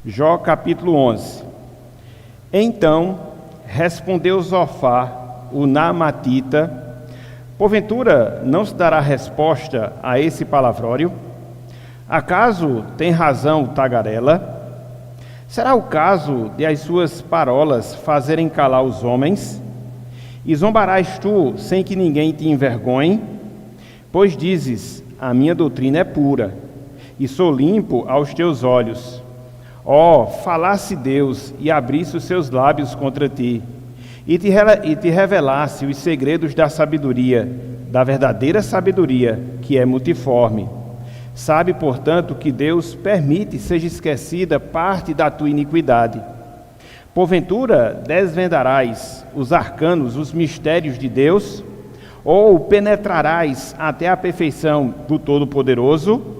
Jó capítulo 11. Então respondeu Zofar, o Naamatita: porventura não se dará resposta a esse palavrório? Acaso tem razão o tagarela? Será o caso de as suas parolas fazerem calar os homens? E zombarás tu sem que ninguém te envergonhe? Pois dizes: a minha doutrina é pura, e sou limpo aos teus olhos. Ó, falasse Deus e abrisse os seus lábios contra ti, e te revelasse os segredos da sabedoria, da verdadeira sabedoria, que é multiforme. Sabe, portanto, que Deus permite seja esquecida parte da tua iniquidade. Porventura desvendarás os arcanos, os mistérios de Deus? Ou penetrarás até a perfeição do Todo-Poderoso?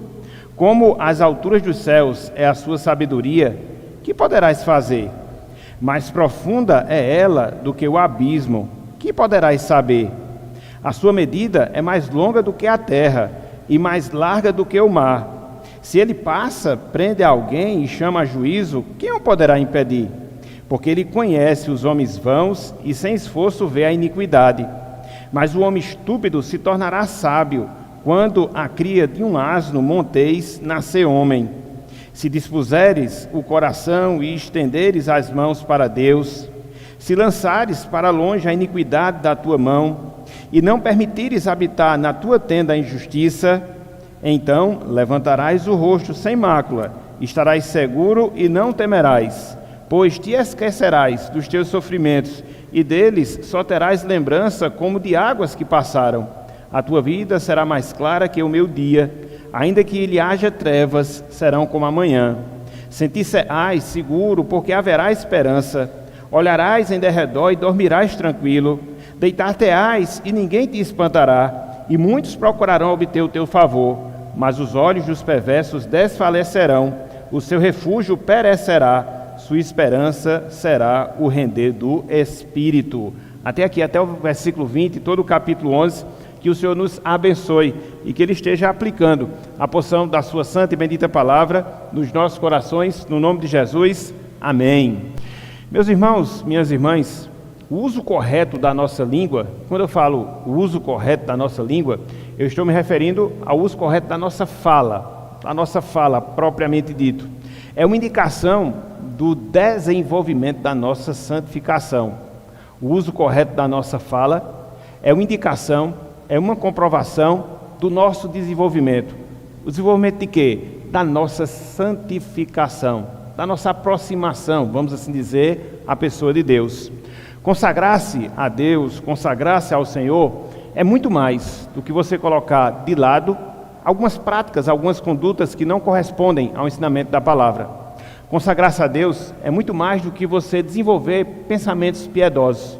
Como as alturas dos céus é a sua sabedoria, que poderás fazer? Mais profunda é ela do que o abismo, que poderás saber? A sua medida é mais longa do que a terra, e mais larga do que o mar. Se ele passa, prende alguém e chama a juízo, quem o poderá impedir? Porque ele conhece os homens vãos e sem esforço vê a iniquidade. Mas o homem estúpido se tornará sábio, quando a cria de um asno monteis nascer homem. Se dispuseres o coração e estenderes as mãos para Deus, se lançares para longe a iniquidade da tua mão, e não permitires habitar na tua tenda a injustiça, então levantarás o rosto sem mácula, estarás seguro e não temerás, pois te esquecerás dos teus sofrimentos, e deles só terás lembrança como de águas que passaram. A tua vida será mais clara que o meu dia, ainda que lhe haja trevas, serão como a manhã. Sentir-se-ás seguro, porque haverá esperança. Olharás em derredor e dormirás tranquilo. Deitar-te-ás e ninguém te espantará, e muitos procurarão obter o teu favor, mas os olhos dos perversos desfalecerão, o seu refúgio perecerá, sua esperança será o render do Espírito. Até aqui, até o versículo 20, todo o capítulo 11, que o Senhor nos abençoe e que Ele esteja aplicando a porção da sua santa e bendita palavra nos nossos corações, no nome de Jesus. Amém. Meus irmãos, minhas irmãs, o uso correto da nossa língua, quando eu falo o uso correto da nossa língua, eu estou me referindo ao uso correto da nossa fala propriamente dito. É uma indicação do desenvolvimento da nossa santificação. O uso correto da nossa fala é uma indicação, é uma comprovação do nosso desenvolvimento. O desenvolvimento de quê? Da nossa santificação, da nossa aproximação, vamos assim dizer, à pessoa de Deus. Consagrar-se a Deus, consagrar-se ao Senhor, é muito mais do que você colocar de lado algumas práticas, algumas condutas que não correspondem ao ensinamento da palavra. Consagrar-se a Deus é muito mais do que você desenvolver pensamentos piedosos.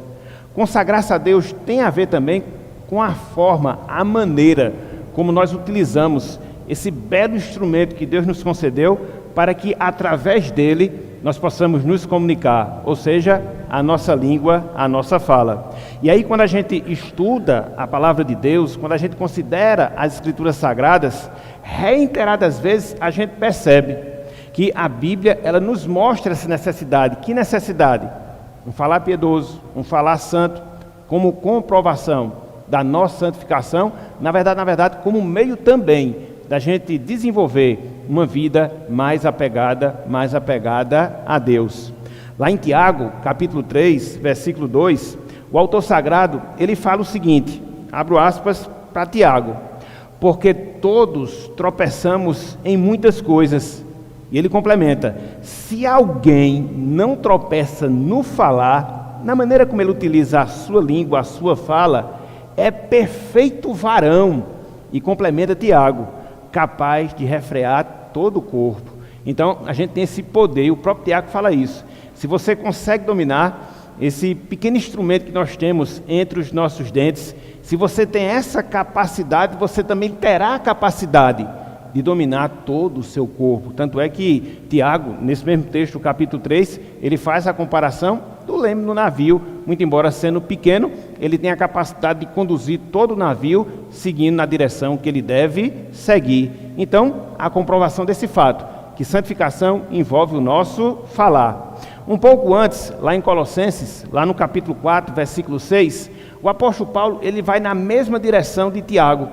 Consagrar-se a Deus tem a ver também com a forma, a maneira como nós utilizamos esse belo instrumento que Deus nos concedeu para que através dele nós possamos nos comunicar, ou seja, a nossa língua, a nossa fala. E aí quando a gente estuda a palavra de Deus, quando a gente considera as Escrituras Sagradas, reiteradas vezes a gente percebe que a Bíblia, ela nos mostra essa necessidade. Que necessidade? Um falar piedoso, um falar santo, como comprovação da nossa santificação, na verdade, como meio também da gente desenvolver uma vida mais apegada a Deus. Lá em Tiago, capítulo 3, versículo 2, o autor sagrado, ele fala o seguinte, abro aspas para Tiago: porque todos tropeçamos em muitas coisas. E ele complementa: se alguém não tropeça no falar, na maneira como ele utiliza a sua língua, a sua fala, é perfeito varão. E complementa Tiago: capaz de refrear todo o corpo. Então a gente tem esse poder, e o próprio Tiago fala isso. Se você consegue dominar esse pequeno instrumento que nós temos entre os nossos dentes, se você tem essa capacidade, você também terá a capacidade de dominar todo o seu corpo. Tanto é que Tiago, nesse mesmo texto, capítulo 3, ele faz a comparação do leme no navio. Muito embora sendo pequeno, ele tem a capacidade de conduzir todo o navio seguindo na direção que ele deve seguir. Então, a comprovação desse fato que santificação envolve o nosso falar. Um pouco antes, lá em Colossenses, lá no capítulo 4, versículo 6, o apóstolo Paulo ele vai na mesma direção de Tiago.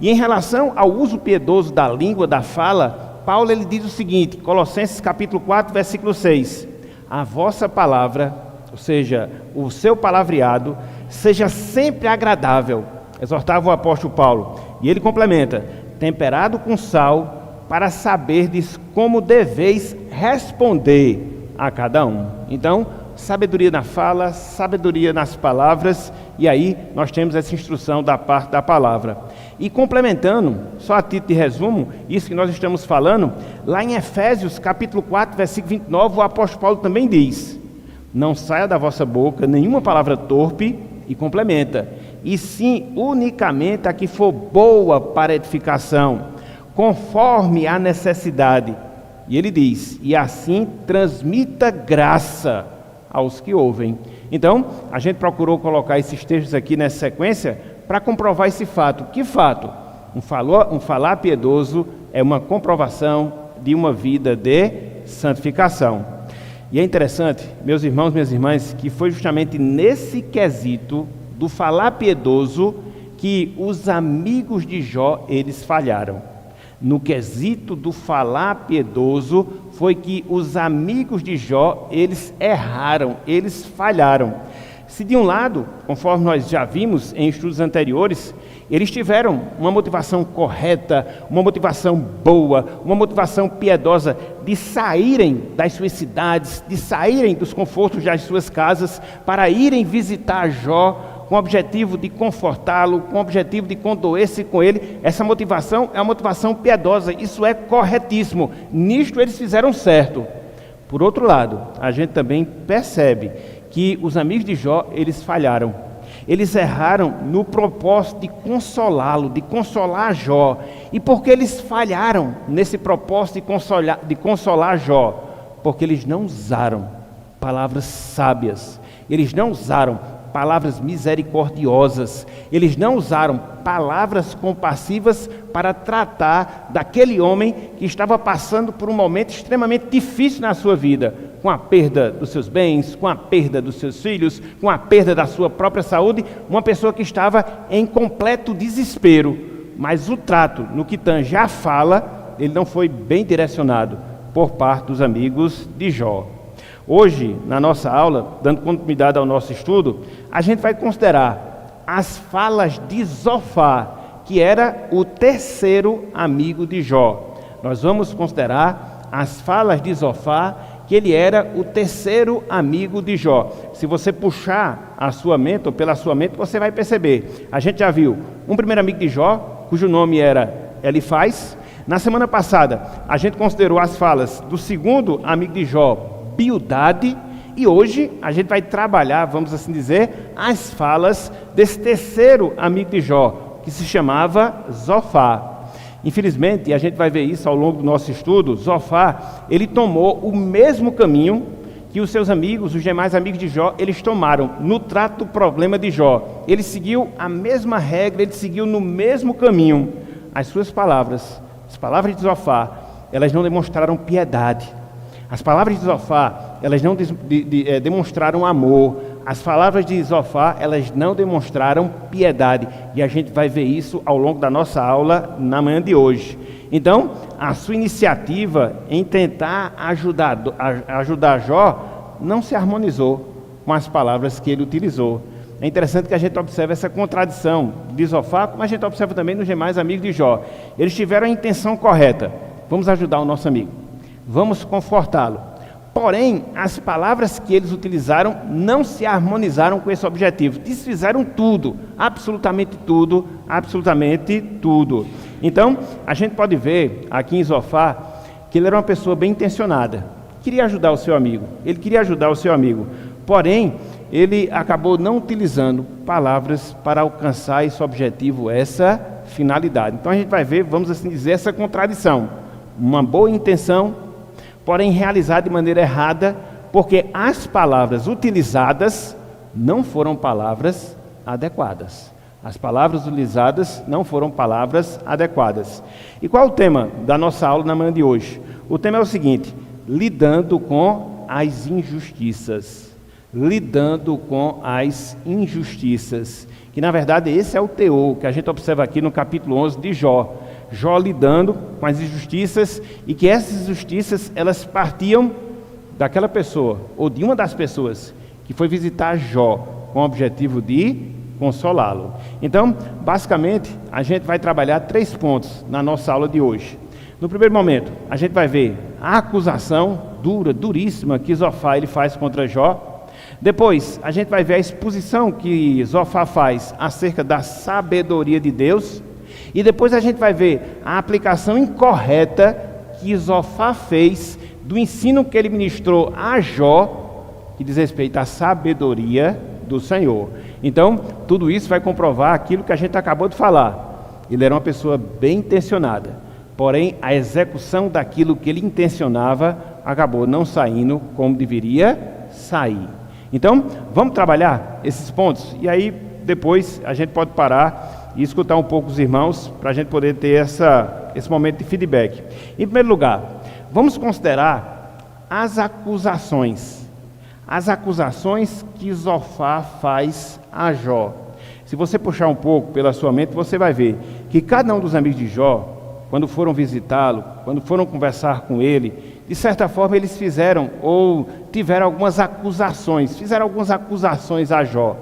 E em relação ao uso piedoso da língua, da fala, Paulo ele diz o seguinte, Colossenses capítulo 4, versículo 6, a vossa palavra, ou seja, o seu palavreado, seja sempre agradável, exortava o apóstolo Paulo. E ele complementa, temperado com sal, para saberdes como deveis responder a cada um. Então, sabedoria na fala, sabedoria nas palavras, e aí nós temos essa instrução da parte da palavra. E complementando, só a título de resumo, isso que nós estamos falando, lá em Efésios capítulo 4, versículo 29, o apóstolo Paulo também diz, não saia da vossa boca nenhuma palavra torpe, e complementa, e sim unicamente a que for boa para edificação, conforme a necessidade. E ele diz, e assim transmita graça aos que ouvem. Então, a gente procurou colocar esses textos aqui nessa sequência para comprovar esse fato. Que fato? Um falar piedoso é uma comprovação de uma vida de santificação. E é interessante, meus irmãos, minhas irmãs, que foi justamente nesse quesito do falar piedoso que os amigos de Jó, eles falharam. No quesito do falar piedoso, foi que os amigos de Jó, eles erraram, eles falharam. Se de um lado, conforme nós já vimos em estudos anteriores, eles tiveram uma motivação correta, uma motivação boa, uma motivação piedosa de saírem das suas cidades, de saírem dos confortos das suas casas, para irem visitar Jó, com o objetivo de confortá-lo, com o objetivo de condoer-se com ele. Essa motivação é uma motivação piedosa, isso é corretíssimo, nisto eles fizeram certo. Por outro lado, a gente também percebe que os amigos de Jó, eles falharam. Eles erraram no propósito de consolá-lo, de consolar Jó. E por que eles falharam nesse propósito de consolar Jó? Porque eles não usaram palavras sábias, eles não usaram palavras misericordiosas, eles não usaram palavras compassivas para tratar daquele homem que estava passando por um momento extremamente difícil na sua vida, com a perda dos seus bens, com a perda dos seus filhos, com a perda da sua própria saúde, uma pessoa que estava em completo desespero. Mas o trato, no que tange a fala, ele não foi bem direcionado por parte dos amigos de Jó. Hoje, na nossa aula, dando continuidade ao nosso estudo, a gente vai considerar as falas de Zofá, que era o terceiro amigo de Jó. Nós vamos considerar as falas de Zofá, que ele era o terceiro amigo de Jó. Se você puxar a sua mente, ou pela sua mente, você vai perceber. A gente já viu um primeiro amigo de Jó, cujo nome era Elifaz. Na semana passada, a gente considerou as falas do segundo amigo de Jó, Bildade, e hoje a gente vai trabalhar, vamos assim dizer, as falas desse terceiro amigo de Jó, que se chamava Zofá. Infelizmente, e a gente vai ver isso ao longo do nosso estudo, Zofá, ele tomou o mesmo caminho que os seus amigos, os demais amigos de Jó, eles tomaram no trato do problema de Jó. Ele seguiu a mesma regra, ele seguiu no mesmo caminho. As suas palavras, as palavras de Zofá, elas não demonstraram piedade. As palavras de Zofá, elas não demonstraram amor. As palavras de Zofá, elas não demonstraram piedade. E a gente vai ver isso ao longo da nossa aula na manhã de hoje. Então, a sua iniciativa em tentar ajudar Jó não se harmonizou com as palavras que ele utilizou. É interessante que a gente observe essa contradição de Zofá, como a gente observa também nos demais amigos de Jó. Eles tiveram a intenção correta. Vamos ajudar o nosso amigo. Vamos confortá-lo. Porém, as palavras que eles utilizaram não se harmonizaram com esse objetivo. Desfizeram tudo, absolutamente tudo, absolutamente tudo. Então, a gente pode ver aqui em Zofá que ele era uma pessoa bem intencionada. Queria ajudar o seu amigo. Ele queria ajudar o seu amigo. Porém, ele acabou não utilizando palavras para alcançar esse objetivo, essa finalidade. Então, a gente vai ver, vamos assim dizer, essa contradição. Uma boa intenção, porém realizada de maneira errada, porque as palavras utilizadas não foram palavras adequadas. As palavras utilizadas não foram palavras adequadas. E qual é o tema da nossa aula na manhã de hoje? O tema é o seguinte: lidando com as injustiças. Lidando com as injustiças. Que na verdade esse é o teor que a gente observa aqui no capítulo 11 de Jó. Jó lidando com as injustiças, e que essas injustiças elas partiam daquela pessoa, ou de uma das pessoas que foi visitar Jó com o objetivo de consolá-lo. Então, basicamente, a gente vai trabalhar 3 pontos na nossa aula de hoje. No primeiro momento, a gente vai ver a acusação duríssima que Zofá ele faz contra Jó. Depois, a gente vai ver a exposição que Zofá faz acerca da sabedoria de Deus. E depois a gente vai ver a aplicação incorreta que Zofá fez do ensino que ele ministrou a Jó, que diz respeito à sabedoria do Senhor. Então, tudo isso vai comprovar aquilo que a gente acabou de falar. Ele era uma pessoa bem intencionada, porém a execução daquilo que ele intencionava acabou não saindo como deveria sair. Então, vamos trabalhar esses pontos, e aí depois a gente pode parar e escutar um pouco os irmãos, para a gente poder ter esse momento de feedback. Em primeiro lugar, vamos considerar as acusações. As acusações que Zofá faz a Jó. Se você puxar um pouco pela sua mente, você vai ver que cada um dos amigos de Jó, quando foram visitá-lo, quando foram conversar com ele, de certa forma eles fizeram ou tiveram algumas acusações, a Jó.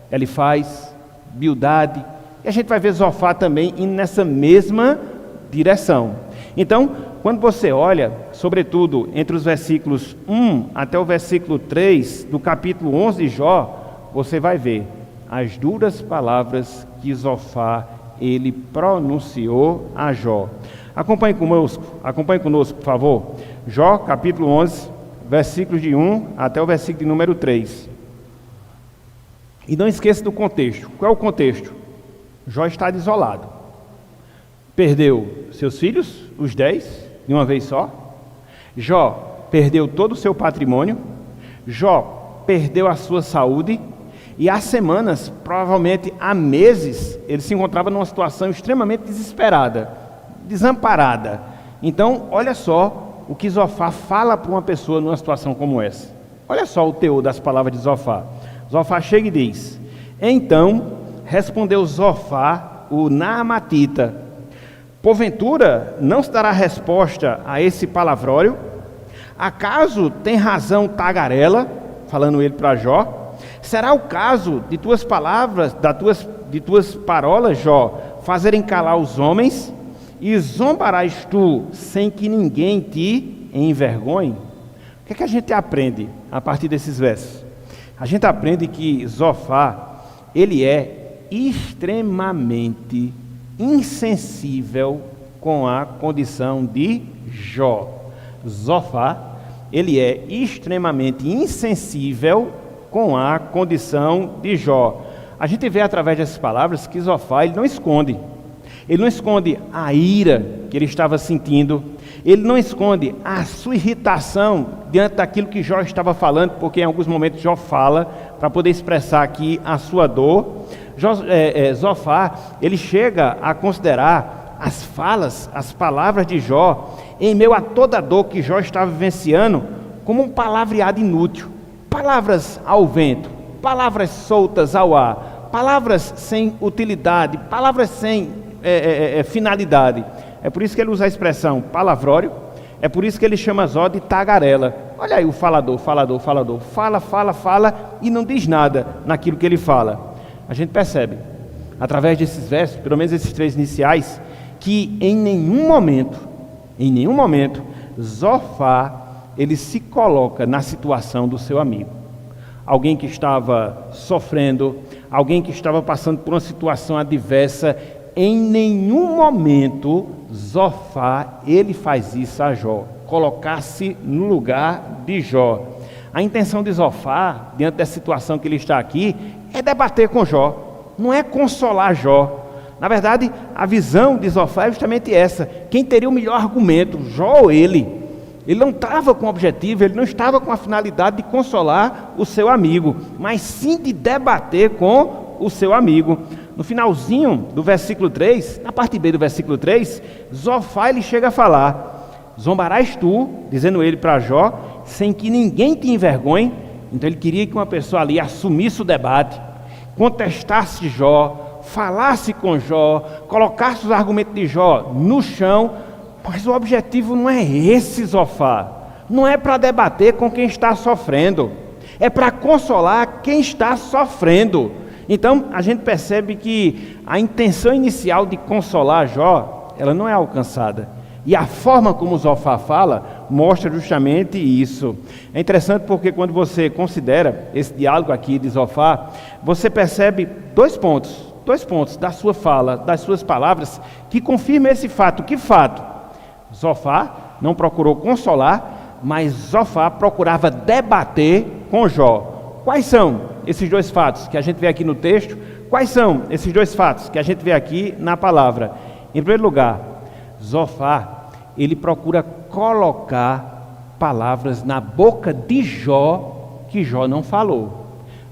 Ele faz, Bildade, e a gente vai ver Zofá também indo nessa mesma direção. Então, quando você olha, sobretudo entre os versículos 1 até o versículo 3 do capítulo 11 de Jó, você vai ver as duras palavras que Zofá ele pronunciou a Jó. Acompanhe conosco, por favor. Jó, capítulo 11, versículos de 1 até o versículo de número 3. E não esqueça do contexto. Qual é o contexto? Jó está desolado. Perdeu seus filhos, os 10, de uma vez só. Jó perdeu todo o seu patrimônio. Jó perdeu a sua saúde. E há semanas, provavelmente há meses, ele se encontrava numa situação extremamente desesperada, desamparada. Então, olha só o que Zofá fala para uma pessoa numa situação como essa. Olha só o teor das palavras de Zofá. Zofá chega e diz: então respondeu Zofá, o Naamatita: porventura não se dará resposta a esse palavrório? Acaso tem razão tagarela, falando ele para Jó? Será o caso de tuas palavras, de tuas parolas, Jó, fazerem calar os homens? E zombarás tu sem que ninguém te envergonhe? O que é que a gente aprende a partir desses versos? A gente aprende que Zofá, ele é extremamente insensível com a condição de Jó. Zofá, ele é extremamente insensível com a condição de Jó. A gente vê através dessas palavras que Zofá ele não esconde a ira que ele estava sentindo, ele não esconde a sua irritação diante daquilo que Jó estava falando, porque em alguns momentos Jó fala para poder expressar aqui a sua dor. Zofá, ele chega a considerar as palavras de Jó, em meio a toda a dor que Jó estava vivenciando, como um palavreado inútil, palavras ao vento, palavras soltas ao ar, palavras sem utilidade, palavras sem finalidade. É por isso que ele usa a expressão palavrório, é por isso que ele chama Zó de tagarela. Olha aí o falador, fala e não diz nada naquilo que ele fala. A gente percebe, através desses versos, pelo menos esses 3 iniciais, que em nenhum momento, Zofá, ele se coloca na situação do seu amigo. Alguém que estava sofrendo, alguém que estava passando por uma situação adversa. Em nenhum momento Zofá, ele faz isso a Jó, colocar-se no lugar de Jó. A intenção de Zofá, diante da situação que ele está aqui, é debater com Jó, não é consolar Jó. Na verdade, a visão de Zofá é justamente essa: quem teria o melhor argumento, Jó ou ele? Ele não estava com o objetivo, ele não estava com a finalidade de consolar o seu amigo, mas sim de debater com o seu amigo. no finalzinho do versículo 3, na parte B do versículo 3, Zofá ele chega a falar: zombarás tu, dizendo ele para Jó, sem que ninguém te envergonhe. Então ele queria que uma pessoa ali assumisse o debate, contestasse Jó, falasse com Jó, colocasse os argumentos de Jó no chão. Mas o objetivo não é esse, Zofá. Não é para debater com quem está sofrendo, é para consolar quem está sofrendo. Então a gente percebe que a intenção inicial de consolar Jó, ela não é alcançada. E a forma como Zofá fala mostra justamente isso. É interessante porque quando você considera esse diálogo aqui de Zofá, você percebe dois pontos da sua fala, das suas palavras, que confirmam esse fato. Que fato? Zofá não procurou consolar, mas Zofá procurava debater com Jó. Quais são esses dois fatos que a gente vê aqui no texto? Quais são esses dois fatos que a gente vê aqui na palavra? Em primeiro lugar, Zofá, ele procura colocar palavras na boca de Jó que Jó não falou.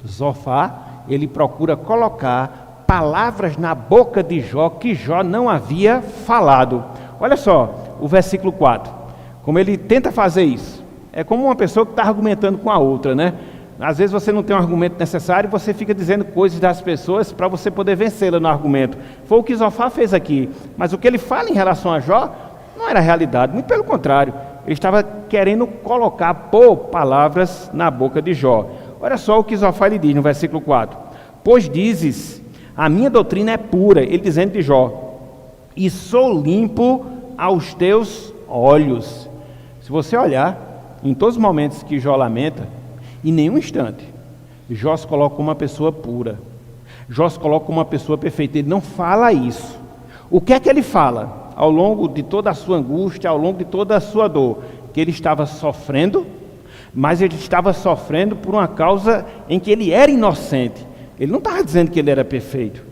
Zofá, ele procura colocar palavras na boca de Jó que Jó não havia falado. Olha só o versículo 4, como ele tenta fazer isso. É como uma pessoa que está argumentando com a outra, né? Às vezes você não tem um argumento necessário e você fica dizendo coisas das pessoas para você poder vencê-la no argumento. Foi o que Zofá fez aqui. Mas o que ele fala em relação a Jó não era realidade, muito pelo contrário. Ele estava querendo pôr palavras na boca de Jó. Olha só o que Zofá lhe diz no versículo 4. Pois dizes, a minha doutrina é pura, ele dizendo de Jó, e sou limpo aos teus olhos. Se você olhar, em todos os momentos que Jó lamenta, em nenhum instante, Jó se coloca como uma pessoa pura. Jó se coloca como uma pessoa perfeita. Ele não fala isso. O que é que ele fala? Ao longo de toda a sua angústia, ao longo de toda a sua dor, que ele estava sofrendo, mas ele estava sofrendo por uma causa em que ele era inocente. Ele não estava dizendo que ele era perfeito.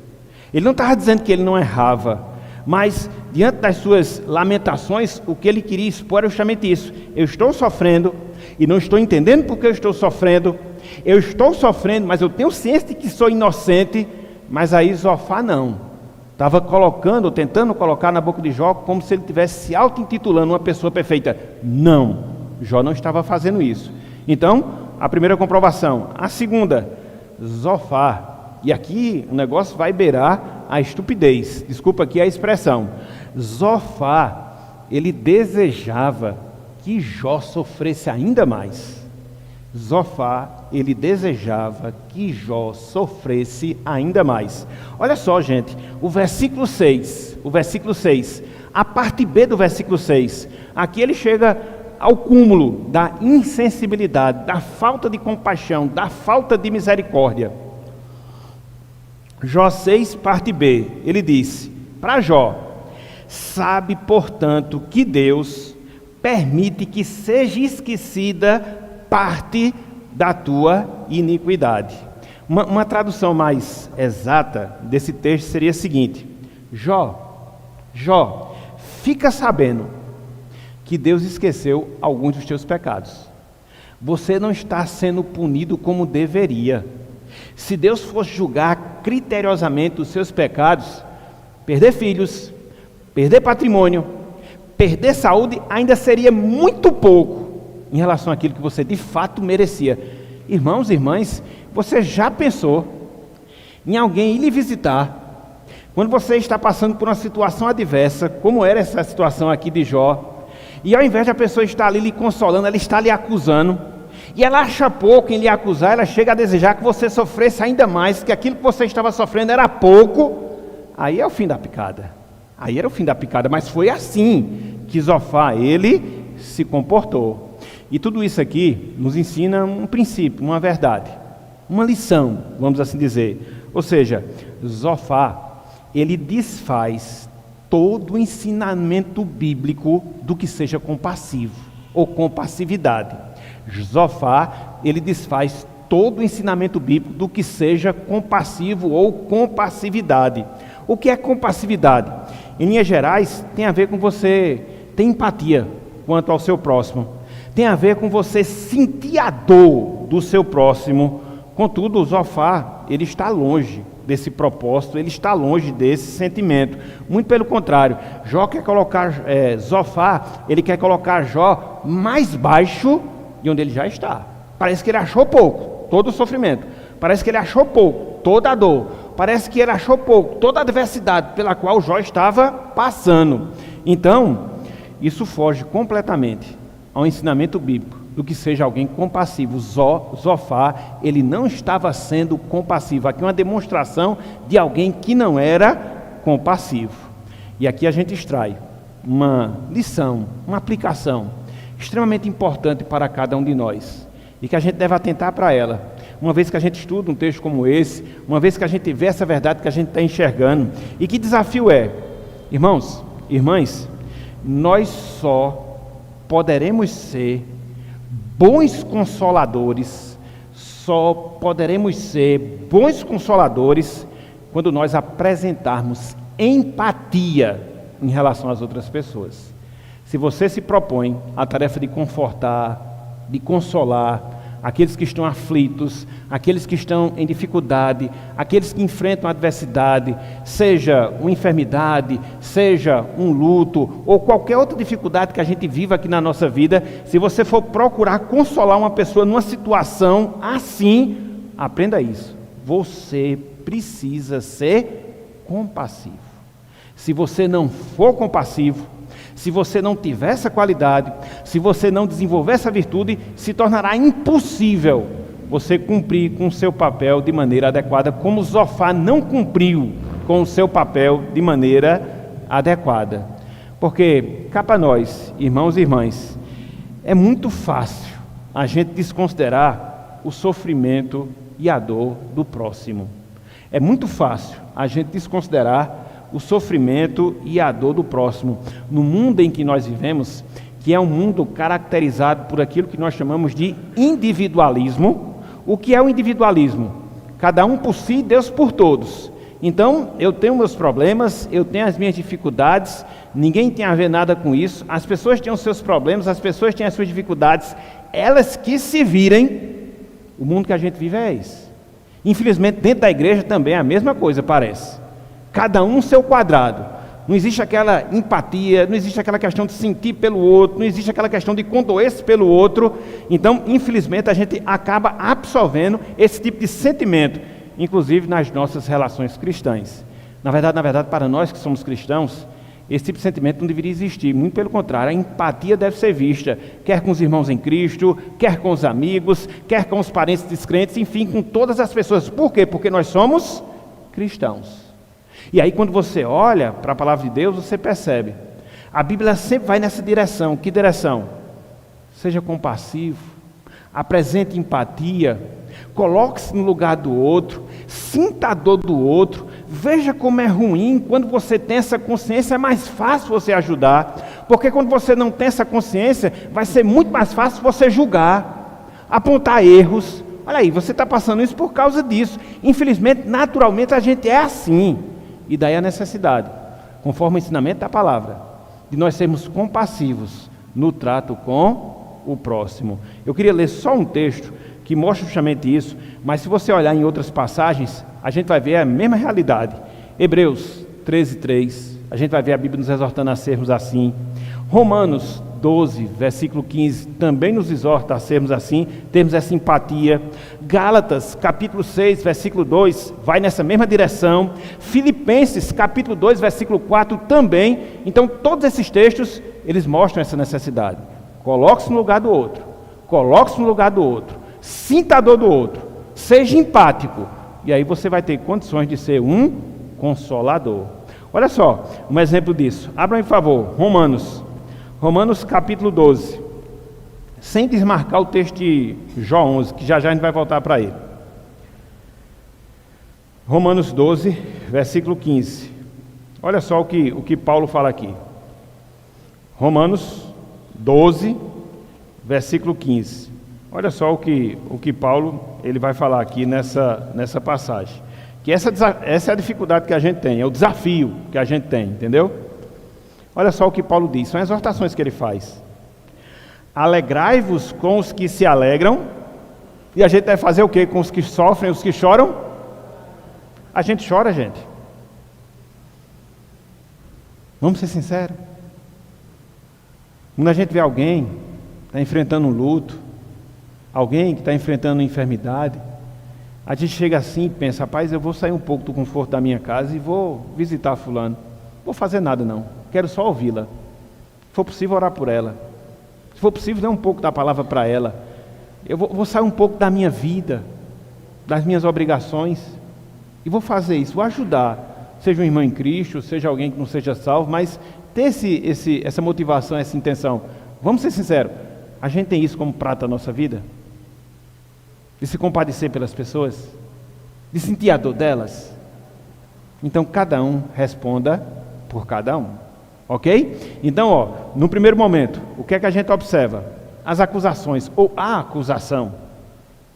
Ele não estava dizendo que ele não errava. Mas, diante das suas lamentações, o que ele queria expor era justamente isso. Eu estou sofrendo e não estou entendendo porque eu estou sofrendo. Eu estou sofrendo, mas eu tenho ciência de que sou inocente. Mas aí Zofá não. Estava tentando colocar na boca de Jó como se ele estivesse se auto-intitulando uma pessoa perfeita. Não, Jó não estava fazendo isso. Então, a primeira comprovação. A segunda, Zofá. E aqui o negócio vai beirar a estupidez. Desculpa aqui a expressão. Zofá, ele desejava que Jó sofresse ainda mais. Zofá, ele desejava que Jó sofresse ainda mais. Olha só, gente, o versículo 6, a parte B do versículo 6, aqui ele chega ao cúmulo da insensibilidade, da falta de compaixão, da falta de misericórdia. Jó 6, parte B, ele disse para Jó: sabe, portanto, que Deus permite que seja esquecida parte da tua iniquidade. Uma tradução mais exata desse texto seria a seguinte: Jó, fica sabendo que Deus esqueceu alguns dos teus pecados. Você não está sendo punido como deveria. Se Deus fosse julgar criteriosamente os seus pecados, perder filhos, perder patrimônio, perder saúde, ainda seria muito pouco em relação àquilo que você de fato merecia. Irmãos e irmãs, você já pensou em alguém ir lhe visitar quando você está passando por uma situação adversa, como era essa situação aqui de Jó, e ao invés de a pessoa estar ali lhe consolando, ela está lhe acusando, e ela acha pouco em lhe acusar, ela chega a desejar que você sofresse ainda mais, que aquilo que você estava sofrendo era pouco. Aí é o fim da picada. Aí era o fim da picada, mas foi assim que Zofá, ele se comportou. E tudo isso aqui nos ensina um princípio, uma verdade, uma lição, vamos assim dizer. Ou seja, Zofá, ele desfaz todo o ensinamento bíblico do que seja compassivo ou compassividade. Zofá, ele desfaz todo o ensinamento bíblico do que seja compassivo ou compassividade. O que é compassividade? Em linhas gerais, tem a ver com você ter empatia quanto ao seu próximo. Tem a ver com você sentir a dor do seu próximo Contudo, Zofar, ele está longe desse propósito, ele está longe desse sentimento. Muito pelo contrário, Zofar, ele quer colocar Jó mais baixo de onde ele já está. Parece que ele achou pouco todo o sofrimento. Parece que ele achou pouco toda a dor. Parece que ele achou pouco toda a adversidade pela qual Jó estava passando. Então, isso foge completamente ao ensinamento bíblico do que seja alguém compassivo. Zofar, ele não estava sendo compassivo. Aqui é uma demonstração de alguém que não era compassivo. E aqui a gente extrai uma lição, uma aplicação extremamente importante para cada um de nós e que a gente deve atentar para ela, uma vez que a gente estuda um texto como esse, uma vez que a gente vê essa verdade que a gente está enxergando. E que desafio é? Irmãos, irmãs, nós só poderemos ser bons consoladores, quando nós apresentarmos empatia em relação às outras pessoas. Se você se propõe a tarefa de confortar, de consolar aqueles que estão aflitos, aqueles que estão em dificuldade, aqueles que enfrentam adversidade, seja uma enfermidade, seja um luto, ou qualquer outra dificuldade que a gente viva aqui na nossa vida, se você for procurar consolar uma pessoa numa situação assim, aprenda isso. Você precisa ser compassivo. Se você não for compassivo, se você não tiver essa qualidade, se você não desenvolver essa virtude, se tornará impossível você cumprir com o seu papel de maneira adequada, como Zofar não cumpriu com o seu papel de maneira adequada. Porque, cá para nós, irmãos e irmãs, é muito fácil a gente desconsiderar o sofrimento e a dor do próximo. É muito fácil a gente desconsiderar o sofrimento e a dor do próximo. No mundo em que nós vivemos, que é um mundo caracterizado por aquilo que nós chamamos de individualismo. O que é o individualismo? Cada um por si, Deus por todos. Então, eu tenho meus problemas, eu tenho as minhas dificuldades, ninguém tem a ver nada com isso, as pessoas têm os seus problemas, as pessoas têm as suas dificuldades, elas que se virem. O mundo que a gente vive é esse. Infelizmente, dentro da igreja também é a mesma coisa, parece. Cada um seu quadrado. Não existe aquela empatia, não existe aquela questão de sentir pelo outro, não existe aquela questão de condoer-se pelo outro. Então, infelizmente, a gente acaba absorvendo esse tipo de sentimento, inclusive nas nossas relações cristãs. Na verdade, para nós que somos cristãos, esse tipo de sentimento não deveria existir. Muito pelo contrário, a empatia deve ser vista, quer com os irmãos em Cristo, quer com os amigos, quer com os parentes descrentes, enfim, com todas as pessoas. Por quê? Porque nós somos cristãos. E aí quando você olha para a palavra de Deus, você percebe, a Bíblia sempre vai nessa direção. Que direção? Seja compassivo, apresente empatia, coloque-se no lugar do outro, sinta a dor do outro, veja como é ruim. Quando você tem essa consciência, é mais fácil você ajudar, porque quando você não tem essa consciência, vai ser muito mais fácil você julgar, apontar erros. Olha aí, você está passando isso por causa disso. Infelizmente, naturalmente, a gente é assim. E daí a necessidade, conforme o ensinamento da palavra, de nós sermos compassivos no trato com o próximo. Eu queria ler só um texto que mostra justamente isso, mas se você olhar em outras passagens, a gente vai ver a mesma realidade. Hebreus 13:3, a gente vai ver a Bíblia nos exortando a sermos assim. Romanos 12, versículo 15, também nos exorta a sermos assim, termos essa empatia. Gálatas, capítulo 6, versículo 2, vai nessa mesma direção. Filipenses, capítulo 2, versículo 4, também. Então, todos esses textos, eles mostram essa necessidade. Coloque-se no lugar do outro. Coloque-se no lugar do outro. Sinta a dor do outro. Seja empático. E aí você vai ter condições de ser um consolador. Olha só, um exemplo disso. Abra, por favor, Romanos capítulo 12, sem desmarcar o texto de Jó 11, que já a gente vai voltar para ele. Romanos 12, versículo 15. Olha só o que Paulo fala aqui. Romanos 12, versículo 15. Olha só o que Paulo ele vai falar aqui nessa passagem. Que essa é a dificuldade que a gente tem, é o desafio que a gente tem, entendeu? Olha só o que Paulo diz, são exortações que ele faz. Alegrai-vos com os que se alegram E a gente deve fazer o quê com os que sofrem, os que choram? A gente chora, gente. Vamos ser sinceros. Quando a gente vê alguém que está enfrentando um luto, alguém que está enfrentando uma enfermidade, a gente chega assim e pensa, rapaz, eu vou sair um pouco do conforto da minha casa e vou visitar fulano. Não vou fazer nada não, quero só ouvi-la. Se for possível, orar por ela. Se for possível, dar um pouco da palavra para ela. Eu vou sair um pouco da minha vida, das minhas obrigações, e vou fazer isso, vou ajudar, seja um irmão em Cristo, seja alguém que não seja salvo, mas ter essa motivação, essa intenção. Vamos ser sinceros, a gente tem isso como prato da nossa vida? De se compadecer pelas pessoas? De sentir a dor delas? Então cada um responda por cada um, ok? Então, no primeiro momento, o que é que a gente observa? As acusações, ou a acusação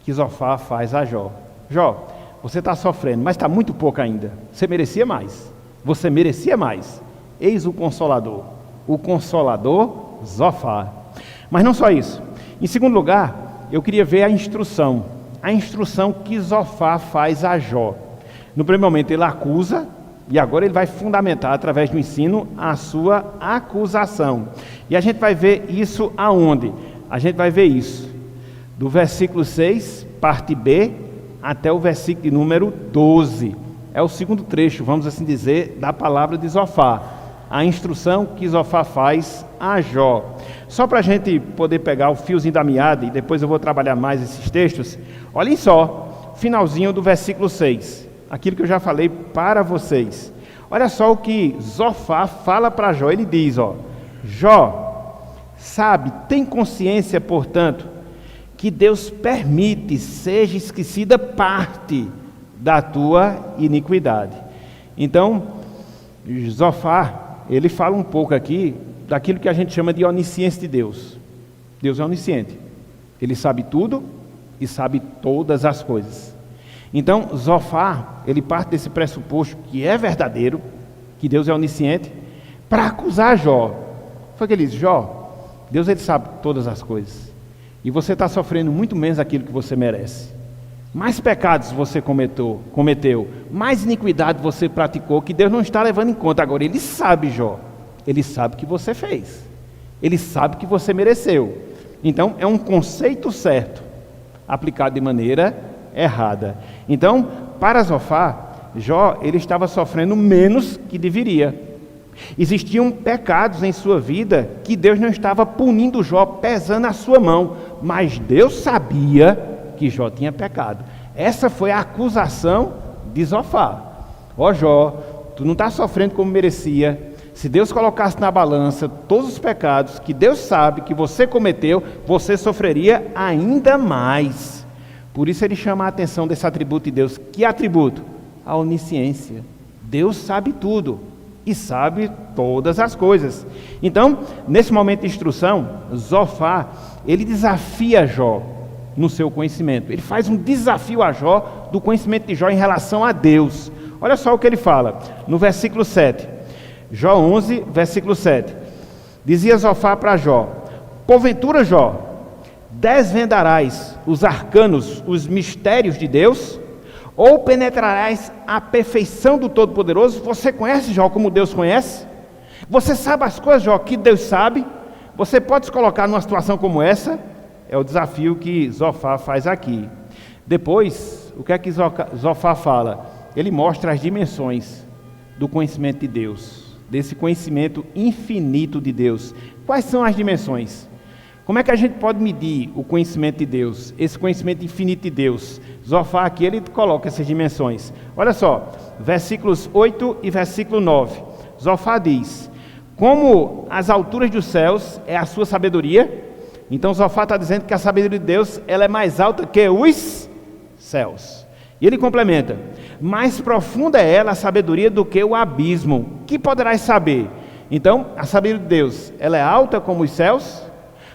que Zofar faz a Jó. Jó, você está sofrendo, mas está muito pouco ainda. Você merecia mais. Você merecia mais. Eis o Consolador Zofar. Mas não só isso. Em segundo lugar, eu queria ver a instrução que Zofar faz a Jó. No primeiro momento ele acusa, e agora ele vai fundamentar através do ensino a sua acusação. E a gente vai ver isso aonde? A gente vai ver isso do versículo 6, parte B, até o versículo de número 12. É o segundo trecho, vamos assim dizer, da palavra de Zofar. A instrução que Zofar faz a Jó. Só para a gente poder pegar o fiozinho da meada, e depois eu vou trabalhar mais esses textos. Olhem só, finalzinho do versículo 6. Aquilo que eu já falei para vocês. Olha só o que Zofar fala para Jó. Ele diz, Jó, sabe, tem consciência, portanto, que Deus permite seja esquecida parte da tua iniquidade. Então, Zofar, ele fala um pouco aqui daquilo que a gente chama de onisciência de Deus. Deus é onisciente. Ele sabe tudo e sabe todas as coisas. Então, Zofar, ele parte desse pressuposto que é verdadeiro, que Deus é onisciente, para acusar Jó. Foi que ele diz, Jó, Deus ele sabe todas as coisas. E você está sofrendo muito menos aquilo que você merece. Mais pecados você cometeu, mais iniquidade você praticou, que Deus não está levando em conta. Agora, ele sabe, Jó, ele sabe que você fez. Ele sabe que você mereceu. Então, é um conceito certo, aplicado de maneira errada. Então, para Zofar, Jó, ele estava sofrendo menos que deveria. Existiam pecados em sua vida que Deus não estava punindo Jó, pesando a sua mão, mas Deus sabia que Jó tinha pecado. Essa foi a acusação de Zofar. Jó, tu não está sofrendo como merecia. Se Deus colocasse na balança todos os pecados que Deus sabe que você cometeu, você sofreria ainda mais. Por isso ele chama a atenção desse atributo de Deus. Que atributo? A onisciência. Deus sabe tudo e sabe todas as coisas. Então, nesse momento de instrução, Zofar, ele desafia Jó no seu conhecimento. Ele faz um desafio a Jó do conhecimento de Jó em relação a Deus. Olha só o que ele fala no versículo 7. Jó 11, versículo 7. Dizia Zofar para Jó, porventura, Jó, desvendarás os arcanos, os mistérios de Deus, ou penetrarás a perfeição do Todo-Poderoso? Você conhece Jó como Deus conhece? Você sabe as coisas, Jó, que Deus sabe? Você pode se colocar numa situação como essa? É o desafio que Zofar faz aqui. Depois, o que é que Zofar fala? Ele mostra as dimensões do conhecimento de Deus, desse conhecimento infinito de Deus. Quais são as dimensões? Como é que a gente pode medir o conhecimento de Deus, esse conhecimento infinito de Deus? Zofar aqui, ele coloca essas dimensões. Olha só, versículos 8 e versículo 9. Zofar diz, como as alturas dos céus é a sua sabedoria. Então Zofar está dizendo que a sabedoria de Deus ela é mais alta que os céus. E ele complementa, mais profunda é ela a sabedoria do que o abismo. Que poderás saber? Então, a sabedoria de Deus, ela é alta como os céus?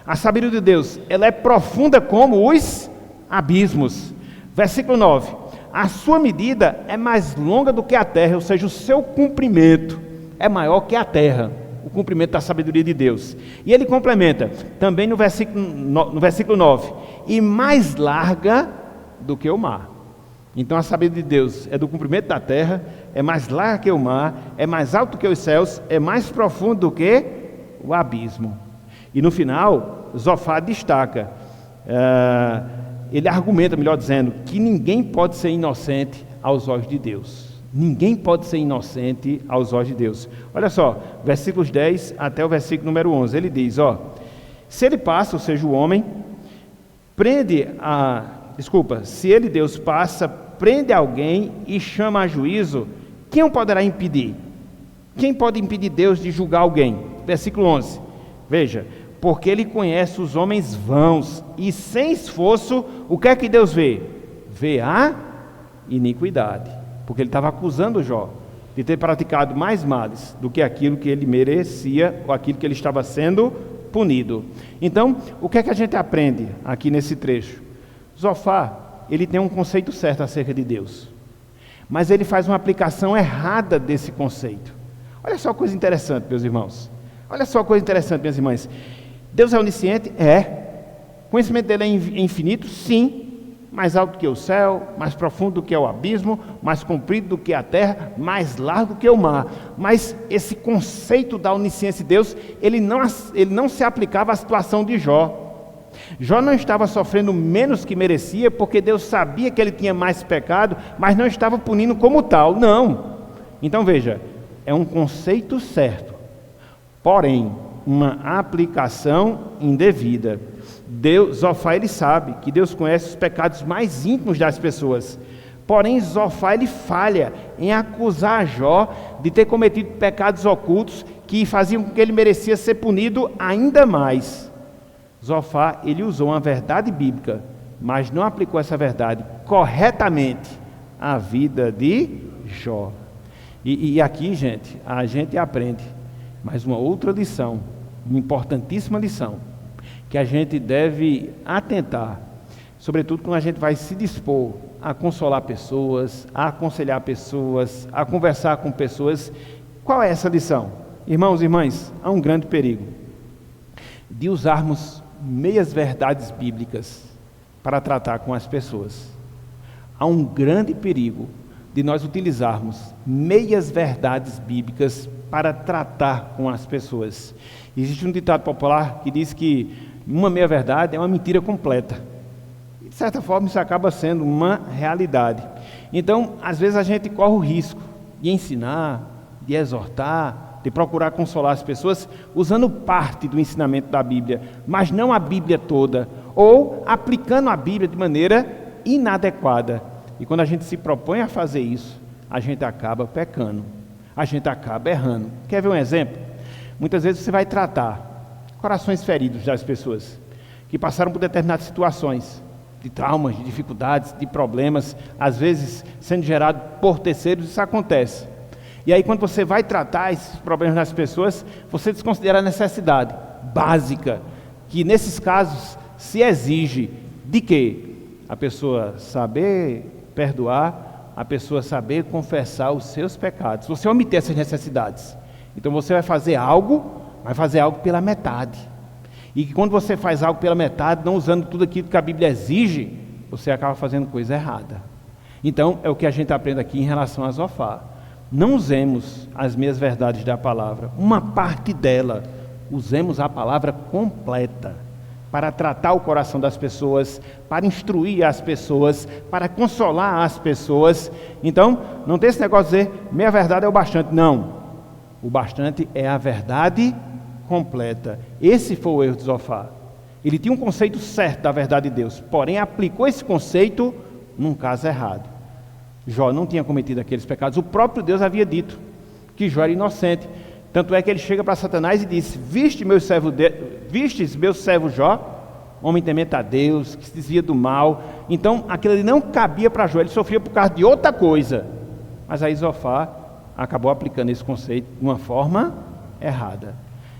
A sabedoria de Deus, ela é profunda como os abismos. Versículo 9. A sua medida é mais longa do que a terra, ou seja, o seu comprimento é maior que a terra. O cumprimento da sabedoria de Deus. E ele complementa, também no versículo 9. e mais larga do que o mar. Então a sabedoria de Deus é do comprimento da terra, é mais larga que o mar, é mais alto que os céus, é mais profundo do que o abismo. E no final, Zofar destaca, ele argumenta, melhor dizendo, que ninguém pode ser inocente aos olhos de Deus. Ninguém pode ser inocente aos olhos de Deus. Olha só, versículos 10 até o versículo número 11, ele diz, se ele passa, ou seja, o homem, se ele, Deus, passa, prende alguém e chama a juízo, quem o poderá impedir? Quem pode impedir Deus de julgar alguém? Versículo 11, veja, porque ele conhece os homens vãos, e sem esforço, o que é que Deus vê? Vê a iniquidade, porque ele estava acusando Jó de ter praticado mais males do que aquilo que ele merecia, ou aquilo que ele estava sendo punido. Então, o que é que a gente aprende aqui nesse trecho? Zofar, ele tem um conceito certo acerca de Deus, mas ele faz uma aplicação errada desse conceito. Olha só coisa interessante, meus irmãos. Olha só coisa interessante, minhas irmãs. Deus é onisciente? É. O conhecimento dele é infinito? Sim. Mais alto que o céu, mais profundo do que o abismo, mais comprido do que a terra, mais largo que o mar. Mas esse conceito da onisciência de Deus, ele não se aplicava à situação de Jó. Jó não estava sofrendo menos que merecia, porque Deus sabia que ele tinha mais pecado, mas não estava punindo como tal, não. Então veja, é um conceito certo, porém, uma aplicação indevida. Zofar, ele sabe que Deus conhece os pecados mais íntimos das pessoas, porém Zofar, ele falha em acusar Jó de ter cometido pecados ocultos que faziam com que ele merecia ser punido ainda mais. Zofar, ele usou uma verdade bíblica, mas não aplicou essa verdade corretamente à vida de Jó. E aqui, gente, a gente aprende mais uma outra lição, uma importantíssima lição, que a gente deve atentar, sobretudo quando a gente vai se dispor a consolar pessoas, a aconselhar pessoas, a conversar com pessoas. Qual é essa lição? Irmãos e irmãs, há um grande perigo de usarmos meias verdades bíblicas para tratar com as pessoas. Há um grande perigo de nós utilizarmos meias verdades bíblicas para tratar com as pessoas. Existe um ditado popular que diz que uma meia verdade é uma mentira completa. De certa forma, isso acaba sendo uma realidade. Então, às vezes a gente corre o risco de ensinar, de exortar, de procurar consolar as pessoas usando parte do ensinamento da Bíblia, mas não a Bíblia toda, ou aplicando a Bíblia de maneira inadequada. E quando a gente se propõe a fazer isso, a gente acaba pecando, a gente acaba errando. Quer ver um exemplo? Muitas vezes você vai tratar corações feridos das pessoas que passaram por determinadas situações de traumas, de dificuldades, de problemas, às vezes sendo gerado por terceiros. Isso acontece. E aí quando você vai tratar esses problemas das pessoas, você desconsidera a necessidade básica, que nesses casos se exige de quê? A pessoa saber perdoar, a pessoa saber confessar os seus pecados. Você omite essas necessidades, então você vai fazer algo pela metade. E quando você faz algo pela metade, não usando tudo aquilo que a Bíblia exige, você acaba fazendo coisa errada. Então, é o que a gente aprende aqui em relação a Zofar. Não usemos as meias verdades da palavra, uma parte dela. Usemos a palavra completa para tratar o coração das pessoas, para instruir as pessoas, para consolar as pessoas. Então, não tem esse negócio de dizer, meia verdade é o bastante. Não, o bastante é a verdade completa. Esse foi o erro de Zofar. Ele tinha um conceito certo da verdade de Deus, porém aplicou esse conceito num caso errado. Jó não tinha cometido aqueles pecados. O próprio Deus havia dito que Jó era inocente. Tanto é que ele chega para Satanás e diz, vistes meu servo Jó, homem temente a Deus, que se desvia do mal. Então aquilo ali não cabia para Jó, ele sofria por causa de outra coisa. Mas aí Zofar acabou aplicando esse conceito de uma forma errada.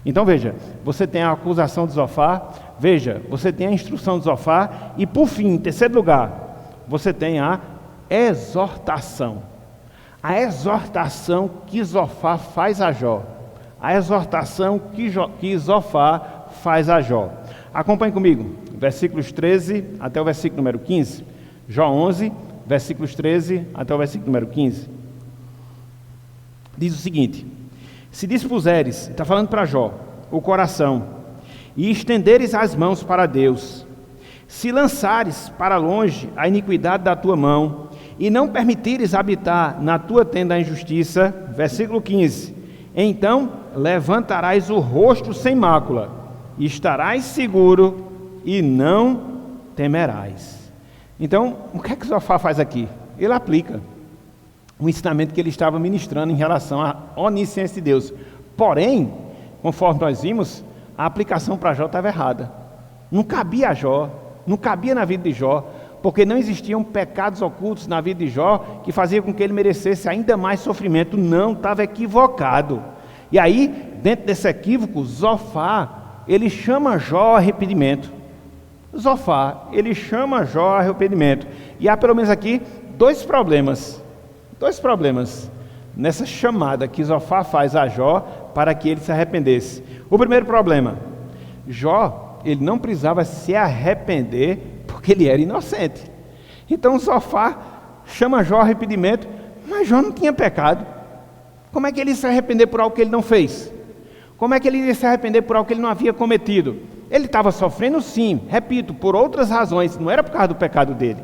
Então veja, você tem a acusação de Zofar, veja, você tem a instrução de Zofar, e por fim, em terceiro lugar, você tem a exortação. A exortação que Zofar faz a Jó. A exortação que Zofar faz a Jó. Acompanhe comigo, versículos 13 até o versículo número 15. Jó 11, versículos 13 até o versículo número 15. Diz o seguinte: se dispuseres, está falando para Jó, o coração, e estenderes as mãos para Deus, se lançares para longe a iniquidade da tua mão, e não permitires habitar na tua tenda a injustiça, versículo 15, então levantarás o rosto sem mácula, e estarás seguro, e não temerás. Então, o que é que Zofar faz aqui? Ele aplica o ensinamento que ele estava ministrando em relação à onisciência de Deus. Porém, conforme nós vimos, a aplicação para Jó estava errada. Não cabia a Jó, não cabia na vida de Jó, porque não existiam pecados ocultos na vida de Jó que faziam com que ele merecesse ainda mais sofrimento. Não, estava equivocado. E aí, dentro desse equívoco, Zofar, ele chama Jó ao arrependimento. Zofar, ele chama Jó ao arrependimento. E há pelo menos aqui dois problemas nessa chamada que Zofar faz a Jó para que ele se arrependesse. O primeiro problema: Jó, ele não precisava se arrepender porque ele era inocente. Então Zofar chama Jó ao arrependimento, mas Jó não tinha pecado. Como é que ele ia se arrepender por algo que ele não fez? Como é que ele ia se arrepender por algo que ele não havia cometido? Ele estava sofrendo, sim, repito, por outras razões, não era por causa do pecado dele.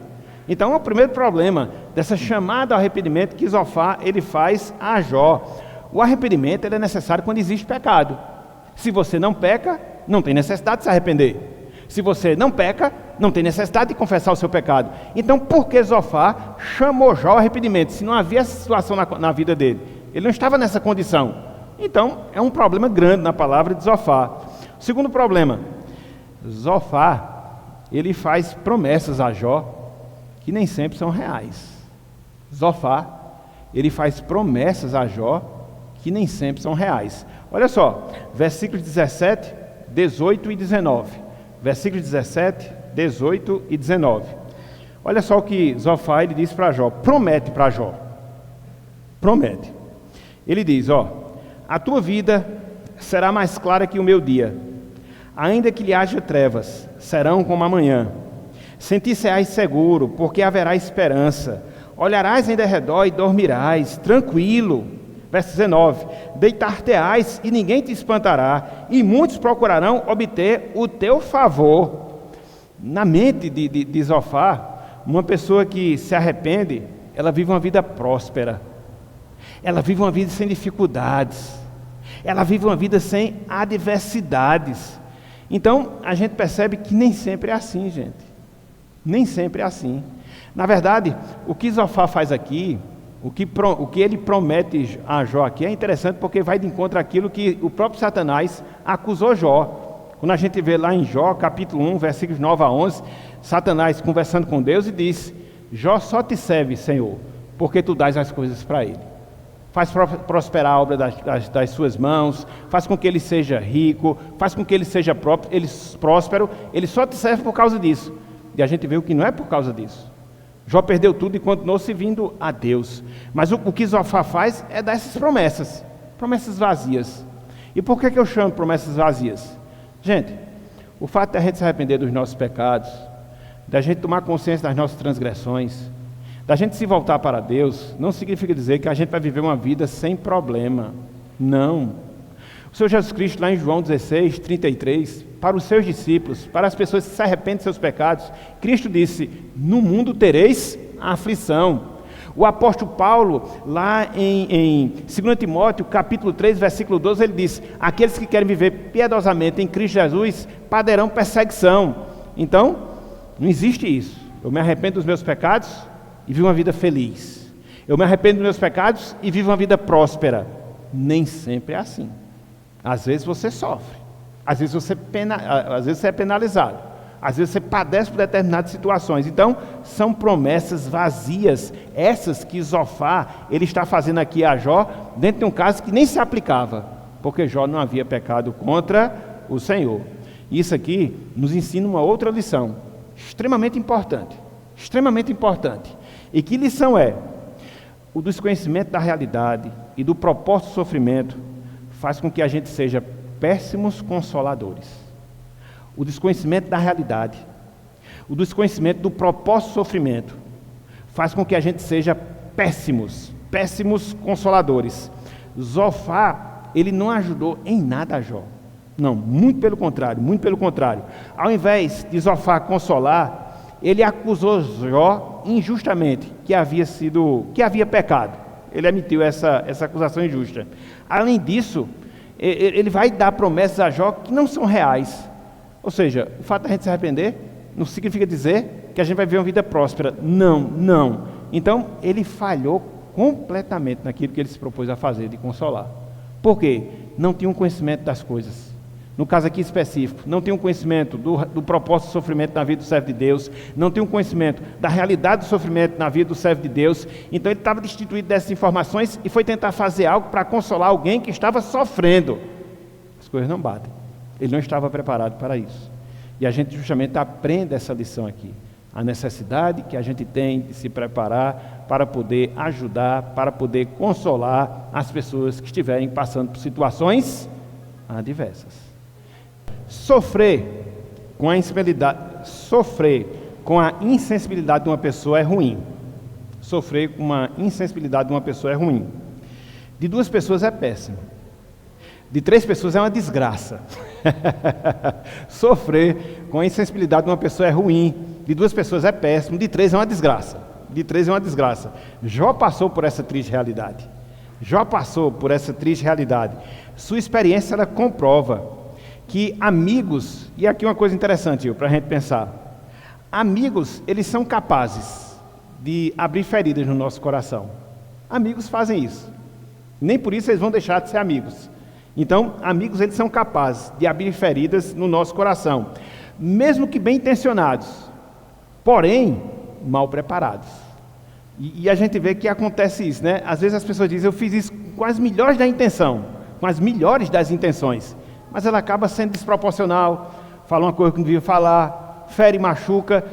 Então é o primeiro problema dessa chamada ao arrependimento que Zofar ele faz a Jó. O arrependimento ele é necessário quando existe pecado. Se você não peca, não tem necessidade de se arrepender. Se você não peca, não tem necessidade de confessar o seu pecado. Então, por que Zofar chamou Jó ao arrependimento, se não havia essa situação na vida dele? Ele não estava nessa condição. Então, é um problema grande na palavra de Zofar. O segundo problema: Zofar, ele faz promessas a Jó que nem sempre são reais. Zofar, ele faz promessas a Jó que nem sempre são reais. Olha só, versículos 17, 18 e 19. Versículos 17, 18 e 19. Olha só o que Zofar ele diz para Jó, promete para Jó. Promete. Ele diz, a tua vida será mais clara que o meu dia. Ainda que lhe haja trevas, serão como amanhã. Sentir-se-ás seguro, porque haverá esperança. Olharás em derredor e dormirás, tranquilo. Verso 19, deitar-te-ás e ninguém te espantará, e muitos procurarão obter o teu favor. Na mente de Zofar, uma pessoa que se arrepende, ela vive uma vida próspera. Ela vive uma vida sem dificuldades. Ela vive uma vida sem adversidades. Então, a gente percebe que nem sempre é assim, gente. Nem sempre é assim. Na verdade, o que Zofar faz aqui, o que ele promete a Jó aqui é interessante porque vai de encontro àquilo que o próprio Satanás acusou Jó. Quando a gente vê lá em Jó, capítulo 1, versículos 9 a 11, Satanás conversando com Deus e diz: Jó só te serve, Senhor, porque tu dás as coisas para ele. Faz prosperar a obra das suas mãos, faz com que ele seja rico, faz com que ele seja próspero, ele só te serve por causa disso. E a gente vê o que não é por causa disso. Jó perdeu tudo e continuou servindo a Deus. Mas o que Zofar faz é dar essas promessas vazias. E por que eu chamo promessas vazias? Gente, o fato de a gente se arrepender dos nossos pecados, da gente tomar consciência das nossas transgressões, da gente se voltar para Deus, não significa dizer que a gente vai viver uma vida sem problema. Não. O Senhor Jesus Cristo, lá em João 16, 33, para os seus discípulos, para as pessoas que se arrependem dos seus pecados, Cristo disse: no mundo tereis aflição. O apóstolo Paulo, lá em 2 Timóteo, capítulo 3, versículo 12, ele diz: aqueles que querem viver piedosamente em Cristo Jesus, padeirão perseguição. Então, não existe isso. Eu me arrependo dos meus pecados e vivo uma vida feliz. Eu me arrependo dos meus pecados e vivo uma vida próspera. Nem sempre é assim. Às vezes você sofre, às vezes você é penalizado, às vezes você padece por determinadas situações. Então, são promessas vazias, essas que Zofar ele está fazendo aqui a Jó, dentro de um caso que nem se aplicava, porque Jó não havia pecado contra o Senhor. Isso aqui nos ensina uma outra lição, extremamente importante. E que lição é? O desconhecimento da realidade e do propósito do sofrimento faz com que a gente seja péssimos consoladores. o desconhecimento da realidade, o desconhecimento do propósito do sofrimento, faz com que a gente seja péssimos consoladores. Zofar, ele não ajudou em nada a Jó. Não, muito pelo contrário, muito pelo contrário. Ao invés de Zofar consolar, ele acusou Jó injustamente, que havia pecado. Ele emitiu essa acusação injusta. Além disso, ele vai dar promessas a Jó que não são reais. Ou seja, o fato de a gente se arrepender não significa dizer que a gente vai viver uma vida próspera. Não. Então, ele falhou completamente naquilo que ele se propôs a fazer, de consolar. Por quê? Não tinha um conhecimento das coisas. No caso aqui específico, não tinha um conhecimento do propósito do sofrimento na vida do servo de Deus, não tinha um conhecimento da realidade do sofrimento na vida do servo de Deus. Então ele estava destituído dessas informações e foi tentar fazer algo para consolar alguém que estava sofrendo. As coisas não batem. Ele não estava preparado para isso. E a gente justamente aprende essa lição aqui. A necessidade que a gente tem de se preparar para poder ajudar, para poder consolar as pessoas que estiverem passando por situações adversas. Sofrer com a insensibilidade de uma pessoa é ruim. Sofrer com uma insensibilidade de uma pessoa é ruim. De 2 pessoas é péssimo. De 3 pessoas é uma desgraça. Sofrer com a insensibilidade de uma pessoa é ruim. De 2 pessoas é péssimo. De 3 é uma desgraça. Jó passou por essa triste realidade. Sua experiência, ela comprova que amigos, e aqui uma coisa interessante para a gente pensar, amigos, eles são capazes de abrir feridas no nosso coração. Amigos fazem isso. Nem por isso eles vão deixar de ser amigos. Então, amigos, eles são capazes de abrir feridas no nosso coração, mesmo que bem intencionados, porém, mal preparados. E a gente vê que acontece isso, né? Às vezes as pessoas dizem, eu fiz isso com as melhores da intenção, com as melhores das intenções, mas ela acaba sendo desproporcional, fala uma coisa que não devia falar, fere e machuca.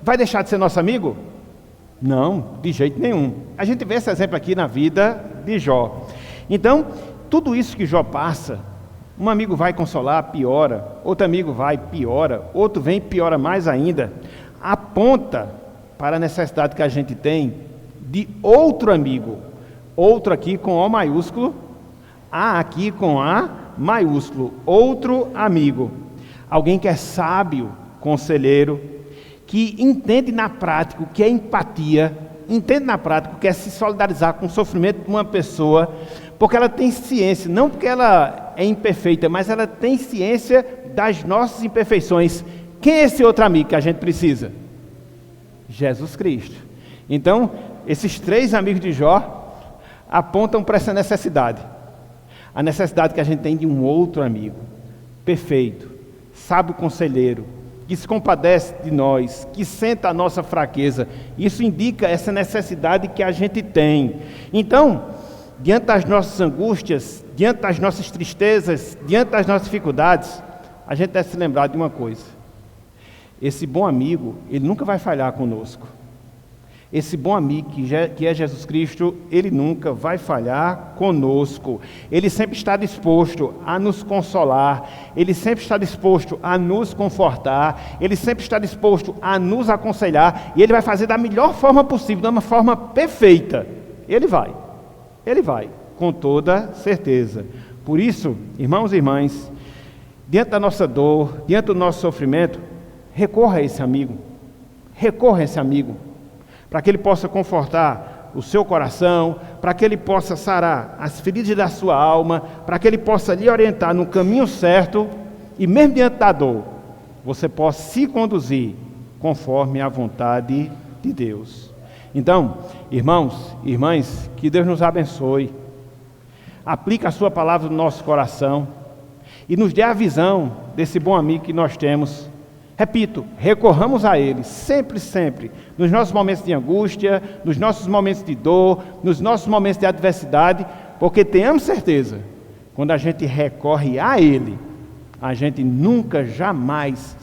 Vai deixar de ser nosso amigo? Não, de jeito nenhum. A gente vê esse exemplo aqui na vida de Jó. Então, tudo isso que Jó passa, um amigo vai consolar, piora, outro amigo vai, piora, outro vem e piora mais ainda, aponta para a necessidade que a gente tem de outro amigo, outro aqui com O maiúsculo, A aqui com A maiúsculo, outro amigo, alguém que é sábio, conselheiro, que entende na prática o que é empatia, entende na prática o que é se solidarizar com o sofrimento de uma pessoa, porque ela tem ciência, não porque ela é imperfeita, mas ela tem ciência das nossas imperfeições. Quem é esse outro amigo que a gente precisa? Jesus Cristo. Então, esses 3 amigos de Jó apontam para essa necessidade. A necessidade que a gente tem de um outro amigo, perfeito, sábio conselheiro, que se compadece de nós, que senta a nossa fraqueza. Isso indica essa necessidade que a gente tem. Então, diante das nossas angústias, diante das nossas tristezas, diante das nossas dificuldades, a gente deve se lembrar de uma coisa. Esse bom amigo, ele nunca vai falhar conosco. Esse bom amigo que é Jesus Cristo, ele nunca vai falhar conosco. Ele sempre está disposto a nos consolar, ele sempre está disposto a nos confortar, ele sempre está disposto a nos aconselhar, e ele vai fazer da melhor forma possível, de uma forma perfeita. Ele vai, com toda certeza. Por isso, irmãos e irmãs, diante da nossa dor, diante do nosso sofrimento, recorra a esse amigo, para que ele possa confortar o seu coração, para que ele possa sarar as feridas da sua alma, para que ele possa lhe orientar no caminho certo, e mesmo diante da dor, você possa se conduzir conforme a vontade de Deus. Então, irmãos e irmãs, que Deus nos abençoe, aplique a sua palavra no nosso coração, e nos dê a visão desse bom amigo que nós temos. Repito, recorramos a Ele, sempre, nos nossos momentos de angústia, nos nossos momentos de dor, nos nossos momentos de adversidade, porque tenhamos certeza, quando a gente recorre a Ele, a gente nunca jamais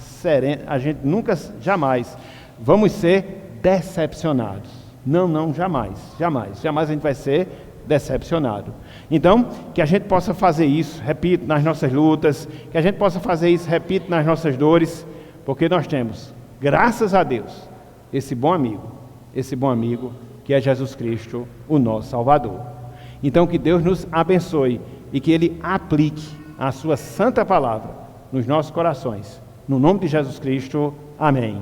vamos ser decepcionados. Não, jamais a gente vai ser decepcionado. Então, que a gente possa fazer isso, repito, nas nossas lutas, que a gente possa fazer isso, repito, nas nossas dores, porque nós temos, graças a Deus, esse bom amigo que é Jesus Cristo, o nosso Salvador. Então, que Deus nos abençoe e que Ele aplique a sua santa palavra nos nossos corações. No nome de Jesus Cristo, amém.